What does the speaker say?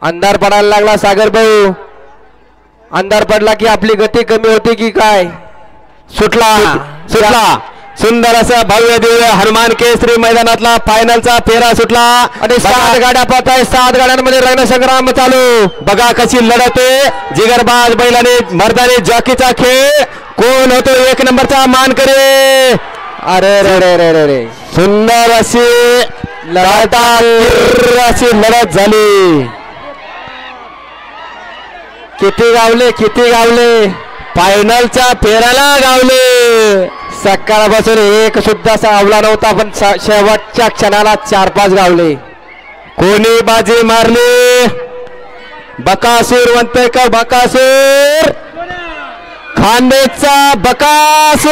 अंधार पडायला लागला सागर भाऊ. अंधार पडला की आपली गती कमी होती की काय. सुटला सुटला सुंदर असा भव्य दिव्य हनुमान केसरी मैदानातला फायनलचा फेरा सुटला आणि 7 गाड्या पाहत आहे. 7 गाड्यांमध्ये रणसंग्राम चालू. बघा कशी लढत आहे. जिगरबाज बैलाने मर्दानी जॉकीचा खेळ. कोण होतो 1 नंबरचा मानकरी. अरे रे रे रे रे रे सुंदर अशी लढत झाली. किती गावले फायनलच्या फेऱ्याला गावले. सकाळपासून एक सुद्धा सावला नव्हता पण शेवटच्या क्षणाला 4-5 गावले. कोणी बाजी मारली. बकासूर म्हणतोय का बकासूर. खांदेचा बकासूर.